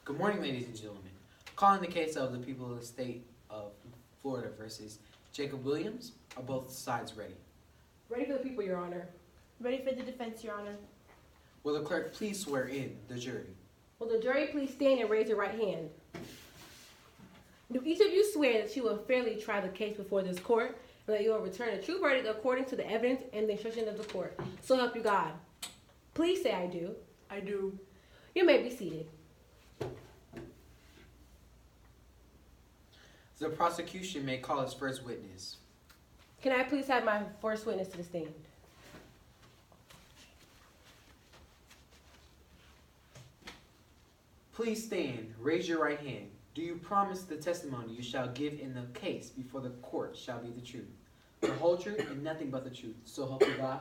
Good morning, ladies and gentlemen. Calling the case of the people of the state of Florida versus Jacob Williams. Are both sides ready? Ready for the people, Your Honor. Ready for the defense, Your Honor. Will the clerk please swear in the jury? Will the jury please stand and raise your right hand? Do each of you swear that you will fairly try the case before this court and that you will return a true verdict according to the evidence and the instruction of the court? So help you God. Please say I do. I do. You may be seated. The prosecution may call its first witness. Can I please have my first witness to the stand? Please stand. Raise your right hand. Do you promise the testimony you shall give in the case before the court shall be the truth, the whole truth, and nothing but the truth? So help you God.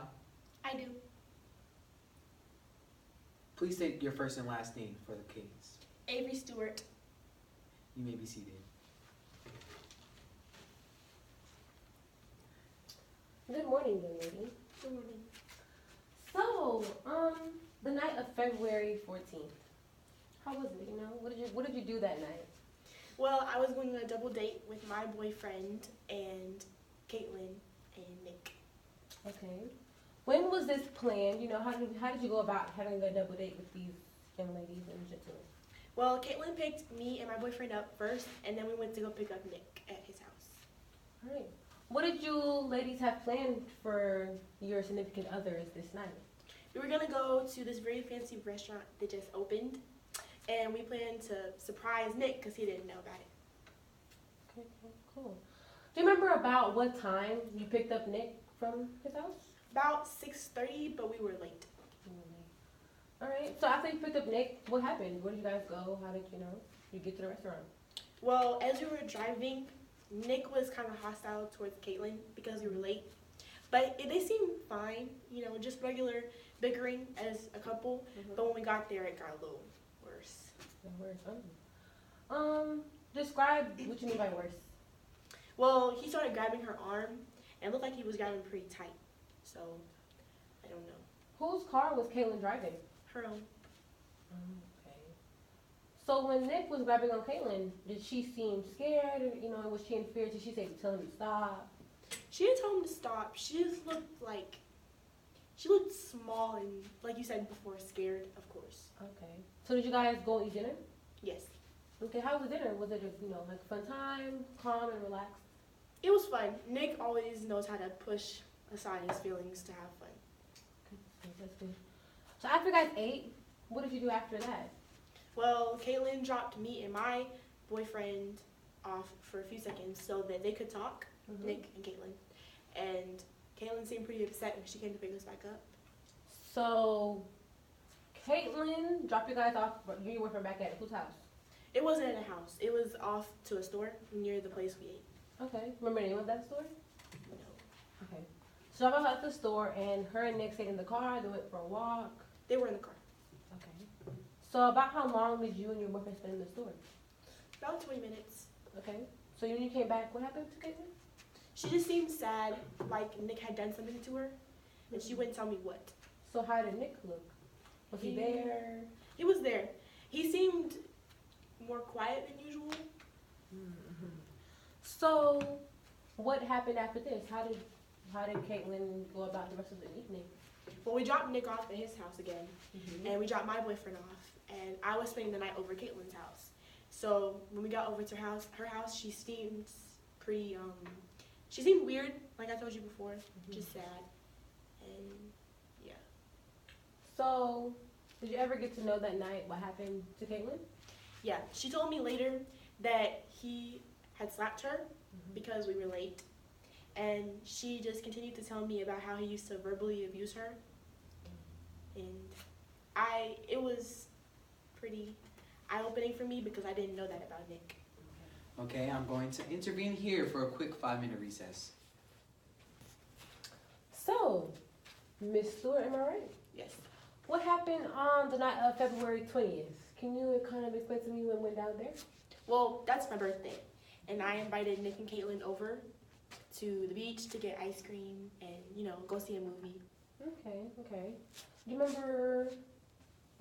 I do. Please state your first and last name for the case. Avery Stewart. You may be seated. Good morning, young lady. Good morning. So, the night of February 14th. How was it? What did you do that night? Well, I was going on a double date with my boyfriend and Caitlin and Nick. Okay. When was this planned? How did you go about having a double date with these young ladies and gentlemen? Well, Caitlin picked me and my boyfriend up first, and then we went to go pick up Nick at his house. All right. What did you ladies have planned for your significant others this night? We were going to go to this very fancy restaurant that just opened, and we planned to surprise Nick because he didn't know about it. Okay, cool. Do you remember about what time you picked up Nick from his house? About 6:30, but we were late. All right. So after you picked up Nick, what happened? Where did you guys go? How did you get to the restaurant? Well, as we were driving, Nick was kind of hostile towards Caitlin because we were late. But they seemed fine, just regular bickering as a couple. Mm-hmm. But when we got there, it got a little worse. Describe what you mean by worse. Well, he started grabbing her arm, and it looked like he was grabbing pretty tight. So, I don't know. Whose car was Caitlin driving? Her own. Okay. So when Nick was grabbing on Caitlin, did she seem scared? Or, was she in fear? Did she say to tell him to stop? She didn't tell him to stop. She just she looked small and, like you said before, scared, of course. Okay. So did you guys go eat dinner? Yes. Okay. How was the dinner? Was it like a fun time, calm and relaxed? It was fun. Nick always knows how to push aside his feelings to have fun. Okay, that's good. So after you guys ate, what did you do after that? Well, Caitlin dropped me and my boyfriend off for a few seconds so that they could talk, Mm-hmm. Nick and Caitlin. And Caitlin seemed pretty upset when she came to pick us back up. So Caitlin dropped you guys off, but you were from back at whose house? It wasn't in a house. It was off to a store near the place we ate. Okay. Remember the name of that store? No. Okay. So I was at the store, and her and Nick stayed in the car. They went for a walk. They were in the car. Okay. So about how long did you and your boyfriend spend in the store? About 20 minutes. Okay. So when you came back, what happened to Caitlin? She just seemed sad, like Nick had done something to her, and she wouldn't tell me what. So how did Nick look? Was he there? He was there. He seemed more quiet than usual. Mm-hmm. So what happened after this? How did Caitlin go about the rest of the evening? Well, we dropped Nick off at his house again, Mm-hmm. and we dropped my boyfriend off, and I was spending the night over at Caitlin's house. So when we got over to her house, she seemed pretty, she seemed weird, like I told you before, just sad, and yeah. So did you ever get to know that night what happened to Caitlin? Yeah, she told me later that he had slapped her because we were late, and she just continued to tell me about how he used to verbally abuse her, and it was pretty eye-opening for me because I didn't know that about Nick. Okay, I'm going to intervene here for a quick 5-minute recess. So, Miss Stewart, am I right? Yes. What happened on the night of February 20th? Can you kind of explain to me what went down there? Well, that's my birthday, and I invited Nick and Caitlin over to the beach to get ice cream and, go see a movie. Okay. Do you remember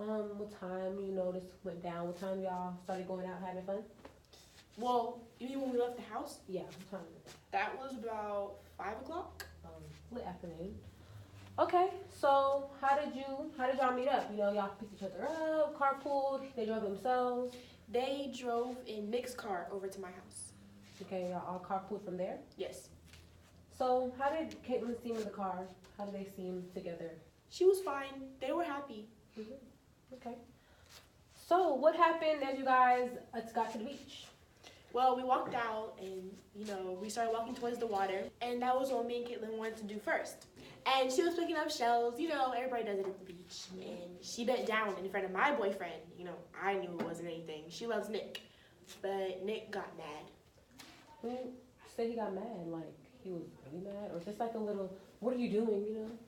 What time you noticed went down? What time y'all started going out having fun? Well, you mean when we left the house? Yeah, what time? That was about 5 o'clock. Late afternoon. Okay, so how did y'all meet up? You know, y'all picked each other up, carpooled, they drove themselves. They drove in Nick's car over to my house. Okay, y'all all carpooled from there. Yes. So how did Caitlin seem in the car? How did they seem together? She was fine. They were happy. Okay. So what happened as you guys got to the beach? Well, we walked out and, we started walking towards the water. And that was what me and Caitlin wanted to do first. And she was picking up shells. Everybody does it at the beach. And she bent down in front of my boyfriend. I knew it wasn't anything. She loves Nick. But Nick got mad. Who said he got mad? Like, he was really mad? Or just like a little, what are you doing,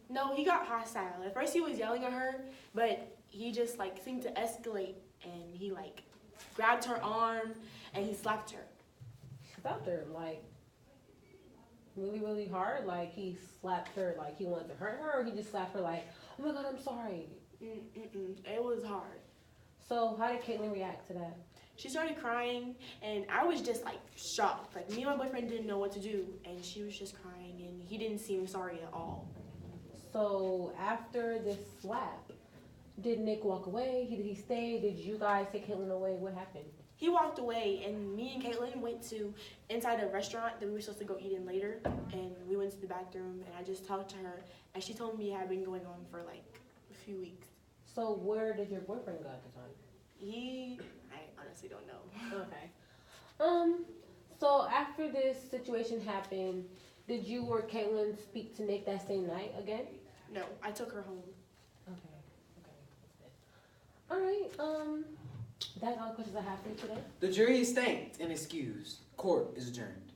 No, he got hostile. At first he was yelling at her, but he just, seemed to escalate. And he, grabbed her arm and he slapped her. Slapped her, really, really hard? Like, he slapped her like he wanted to hurt her? Or he just slapped her like, oh my God, I'm sorry? It was hard. So how did Caitlin react to that? She started crying, and I was just, shocked. Me and my boyfriend didn't know what to do, and she was just crying, and he didn't seem sorry at all. So after this slap, did Nick walk away? Did he stay? Did you guys take Caitlin away? What happened? He walked away, and me and Caitlin went to inside a restaurant that we were supposed to go eat in later, and we went to the bathroom, and I just talked to her, and she told me it had been going on for, a few weeks. So where did your boyfriend go at the time? I honestly don't know. Okay. So after this situation happened, did you or Caitlin speak to Nick that same night again? No, I took her home. Okay. All right. That's all the questions I have for you today. The jury is thanked and excused. Court is adjourned.